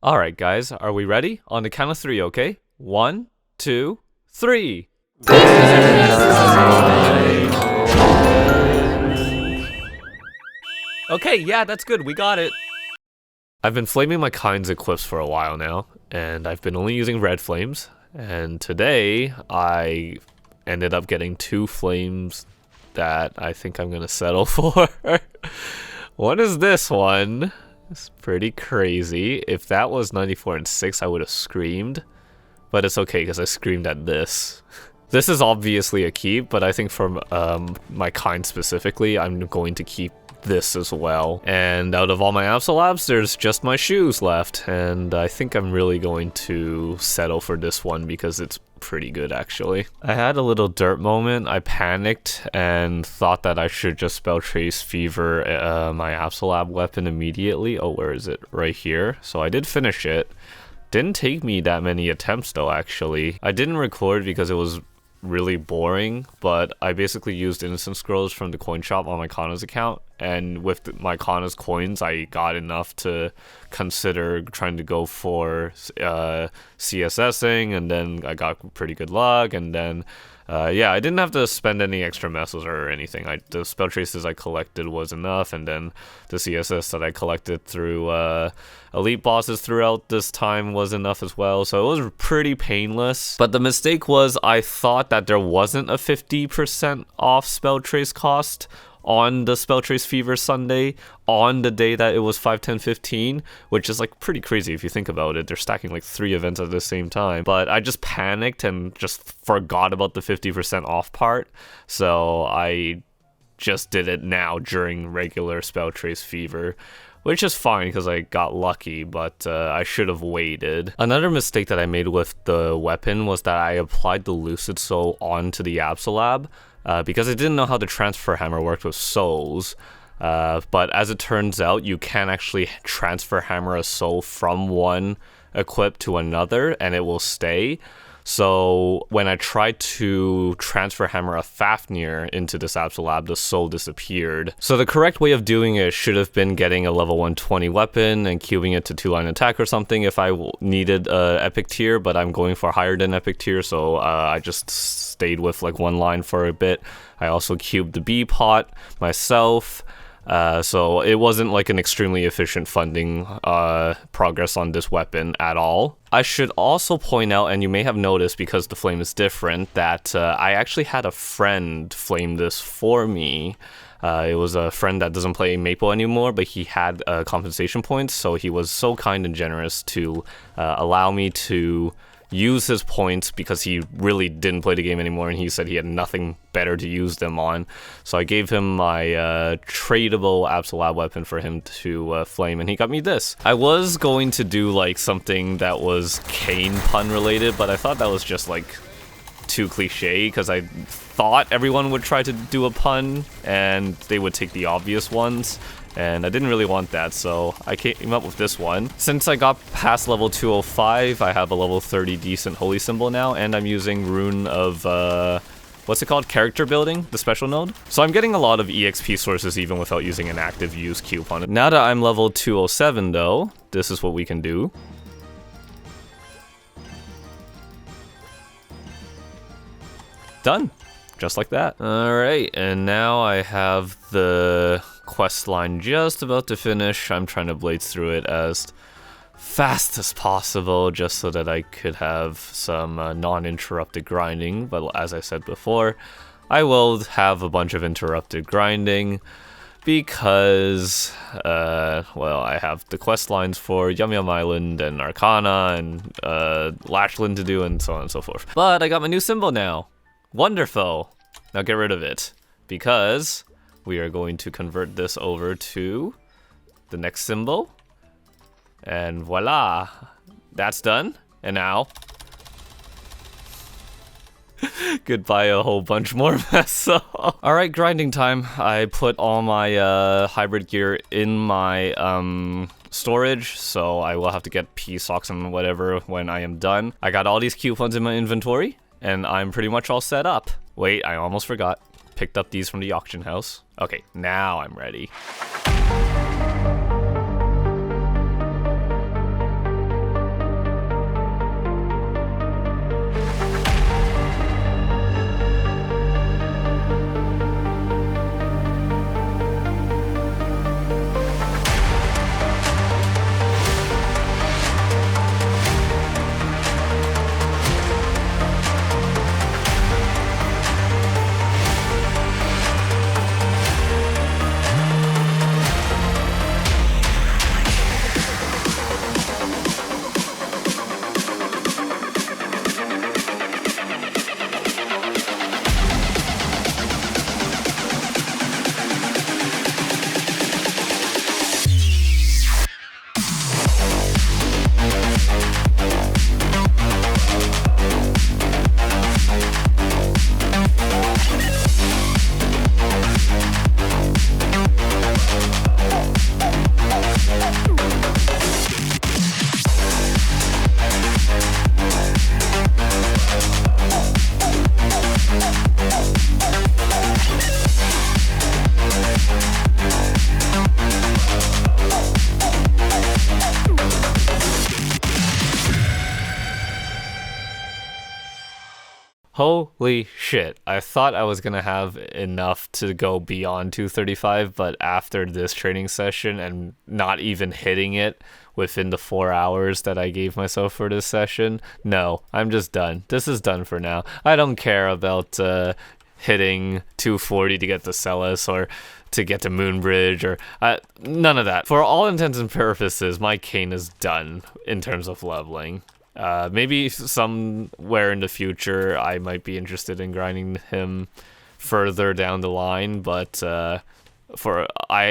Alright, guys, are we ready? On the count of three, okay? 1, 2, 3. Okay, yeah, that's good. We got it. I've been flaming my Kain's equips for a while now, and I've been only using red flames. And today, I ended up getting 2 flames that I think I'm gonna settle for. What is this one? It's pretty crazy. If that was 94 and 6, I would have screamed. But it's okay, because I screamed at this. This is obviously a keep, but I think for my Kain specifically, I'm going to keep this as well. And out of all my Absolabs, there's just my shoes left. And I think I'm really going to settle for this one because it's pretty good, actually. I had a little dirt moment. I panicked and thought that I should just spell trace fever my Absolab weapon immediately. Oh, where is it? Right here. So I did finish it. Didn't take me that many attempts though, actually. I didn't record because it was really boring, but I basically used instant scrolls from the coin shop on my Kana's account, and with my Kana's coins I got enough to consider trying to go for CSSing, and then I got pretty good luck, and then yeah, I didn't have to spend any extra messes or anything. The spell traces I collected was enough, and then the CSS that I collected through elite bosses throughout this time was enough as well, so it was pretty painless. But the mistake was I thought that there wasn't a 50% off spell trace cost on the Spell Trace Fever Sunday on the day that it was 5/10/15, which is like pretty crazy if you think about it. They're stacking like 3 events at the same time. But I just panicked and just forgot about the 50% off part, so I just did it now during regular Spell Trace Fever, which is fine because I got lucky, but I should have waited. Another mistake that I made with the weapon was that I applied the Lucid Soul onto the Absolab because I didn't know how the transfer hammer worked with souls. But as it turns out, you can actually transfer hammer a soul from one equip to another and it will stay. So when I tried to transfer hammer a Fafnir into this Absolab, the soul disappeared. So the correct way of doing it should have been getting a level 120 weapon and cubing it to 2-line attack or something if I needed epic tier, but I'm going for higher than epic tier, so I just stayed with like 1 line for a bit. I also cubed the B pot myself. So it wasn't like an extremely efficient funding progress on this weapon at all. I should also point out, and you may have noticed because the flame is different, that I actually had a friend flame this for me. It was a friend that doesn't play Maple anymore, but he had compensation points, so he was so kind and generous to allow me to use his points because he really didn't play the game anymore and he said he had nothing better to use them on. So I gave him my tradable Absolab weapon for him to flame, and he got me this. I was going to do like something that was Kain pun related, but I thought that was just like too cliche because I thought everyone would try to do a pun and they would take the obvious ones. And I didn't really want that, so I came up with this one. Since I got past level 205, I have a level 30 decent holy symbol now, and I'm using Rune of, what's it called? Character building, the special node. So I'm getting a lot of EXP sources even without using an active use coupon. Now that I'm level 207 though, this is what we can do. Done. Just like that. Alright, and now I have the quest line just about to finish. I'm trying to blaze through it as fast as possible just so that I could have some non-interrupted grinding. But as I said before, I will have a bunch of interrupted grinding because, well, I have the quest lines for Yum Yum Island and Arcana and Lashland to do and so on and so forth. But I got my new symbol now. Wonderful. Now get rid of it because we are going to convert this over to the next symbol. And voila, that's done. And now, goodbye a whole bunch more mess. Alright, grinding time. I put all my hybrid gear in my storage, so I will have to get P socks and whatever when I am done. I got all these coupons in my inventory, and I'm pretty much all set up. Wait, I almost forgot. Picked up these from the auction house. Okay, now I'm ready. Holy shit. I thought I was going to have enough to go beyond 235, but after this training session and not even hitting it within the 4 hours that I gave myself for this session, no, I'm just done. This is done for now. I don't care about hitting 240 to get the Celis or to get to Moonbridge or none of that. For all intents and purposes, my Kain is done in terms of leveling. Maybe somewhere in the future I might be interested in grinding him further down the line, but I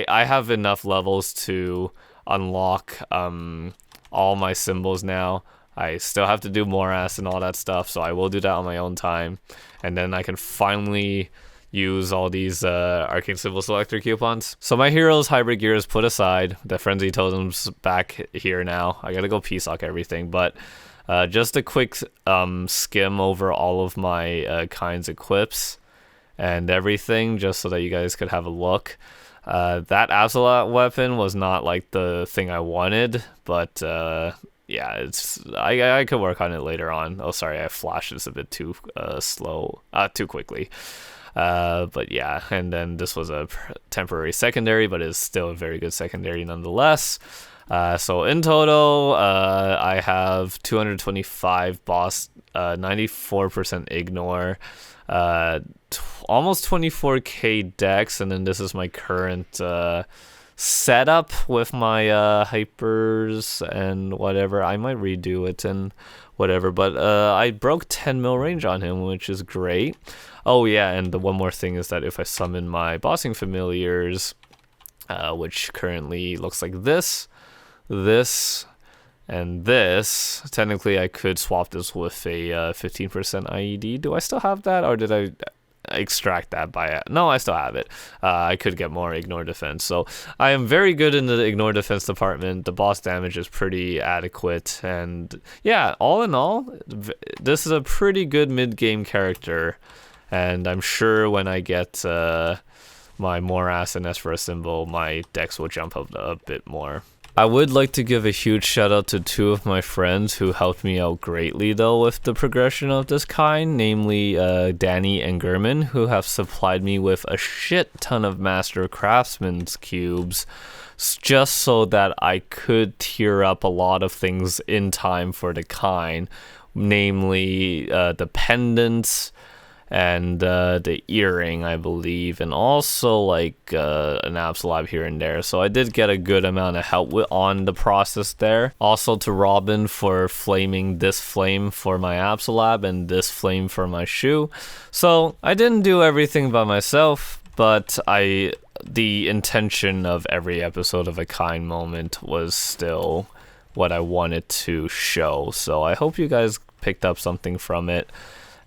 have enough levels to unlock all my symbols now. I still have to do Morass and all that stuff, so I will do that on my own time, and then I can finally use all these arcane symbol selector coupons. So my heroes hybrid gear is put aside. The frenzy totem's back here now. I gotta go peace lock everything, but just a quick skim over all of my Kain's equips and everything, just so that you guys could have a look. That Absolute weapon was not like the thing I wanted, but yeah, it's I could work on it later on. Oh, sorry, I flashed this a bit too too quickly. But yeah, and then this was a temporary secondary, but it's still a very good secondary nonetheless. So in total, I have 225 boss, 94% ignore, almost 24k dex, and then this is my current setup with my hypers and whatever. I might redo it and whatever, but I broke 10 mil range on him, which is great. Oh yeah, and the one more thing is that if I summon my bossing familiars, which currently looks like this, and this, technically I could swap this with a 15% IED. Do I still have that, or did I extract that by no, I still have it. I could get more ignore defense, so I am very good in the ignore defense department. The boss damage is pretty adequate, and yeah, all in all, this is a pretty good mid-game character, and I'm sure when I get my Morass and Esphira symbol, my dex will jump up a bit more. I would like to give a huge shout out to two of my friends who helped me out greatly though with the progression of this kind, namely Danny and Gurman, who have supplied me with a shit ton of Master Craftsman's cubes just so that I could tier up a lot of things in time for the Kain, namely the pendants and the earring, I believe, and also like an Absolab here and there. So I did get a good amount of help on the process there. Also to Robin for flaming this flame for my Absolab and this flame for my shoe. So I didn't do everything by myself, but the intention of every episode of a Kain moment was still what I wanted to show. So I hope you guys picked up something from it.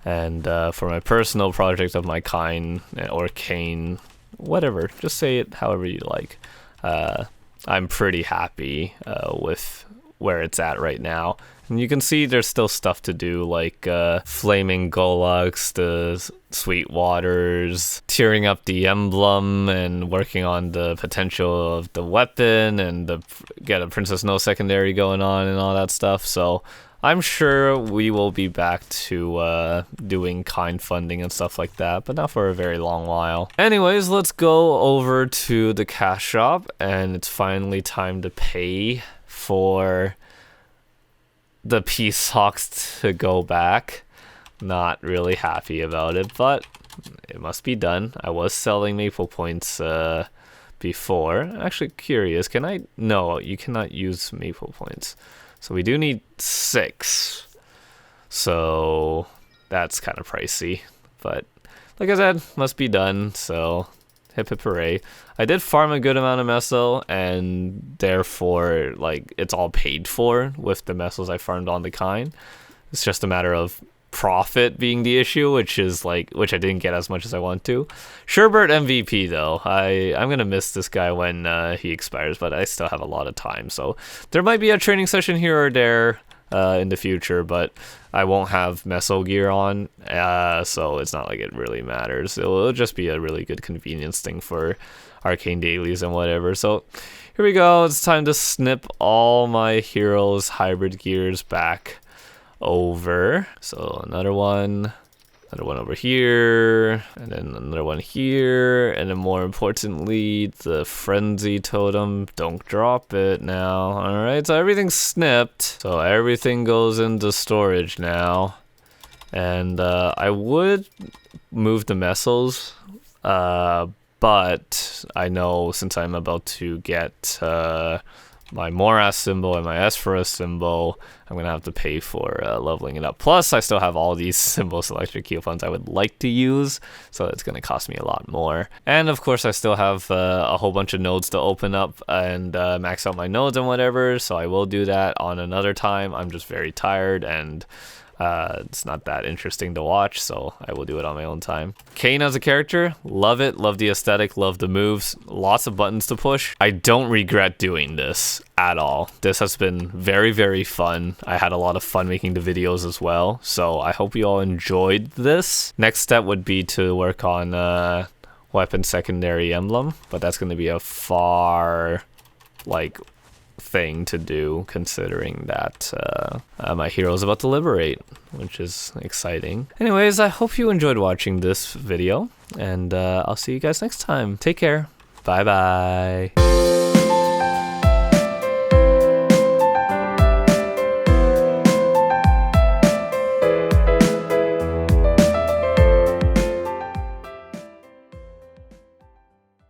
And for my personal project of my Kain, or Kain, whatever, just say it however you like, I'm pretty happy with where it's at right now. And you can see there's still stuff to do, like flaming Golux, the Sweet Waters, tearing up the emblem, and working on the potential of the weapon, and get a Princess No secondary going on and all that stuff. So I'm sure we will be back to doing Kain funding and stuff like that, but not for a very long while. Anyways, let's go over to the cash shop, and it's finally time to pay for the Peace Hawks to go back. Not really happy about it, but it must be done. I was selling Maple Points before. Actually curious, can I? No, you cannot use Maple Points. So we do need 6. So that's kind of pricey. But like I said, must be done. So hip hip hooray. I did farm a good amount of meso, and therefore like it's all paid for with the mesos I farmed on the Kain. It's just a matter of profit being the issue, which I didn't get as much as I want to. Sherbert MVP though. I'm gonna miss this guy when he expires, but I still have a lot of time, so there might be a training session here or there in the future, but I won't have meso gear on, so it's not like it really matters. It'll just be a really good convenience thing for arcane dailies and whatever. So here we go. It's time to snip all my heroes hybrid gears back over. So another one, another one over here, and then another one here, and then more importantly, the frenzy totem. Don't drop it now. All right, so everything's snipped. So everything goes into storage now. And I would move the missiles, but I know since I'm about to get my Morass symbol and my Esphorus symbol, I'm going to have to pay for leveling it up. Plus, I still have all these symbol selection coupons I would like to use, so it's going to cost me a lot more. And of course, I still have a whole bunch of nodes to open up and max out my nodes and whatever, so I will do that on another time. I'm just very tired and it's not that interesting to watch, so I will do it on my own time. Kain as a character, love it, love the aesthetic, love the moves, lots of buttons to push. I don't regret doing this at all. This has been very, very fun. I had a lot of fun making the videos as well, so I hope you all enjoyed this. Next step would be to work on weapon secondary emblem, but that's going to be a far, thing to do considering that my hero is about to liberate, which is exciting. Anyways, I hope you enjoyed watching this video, and I'll see you guys next time. Take care. Bye bye.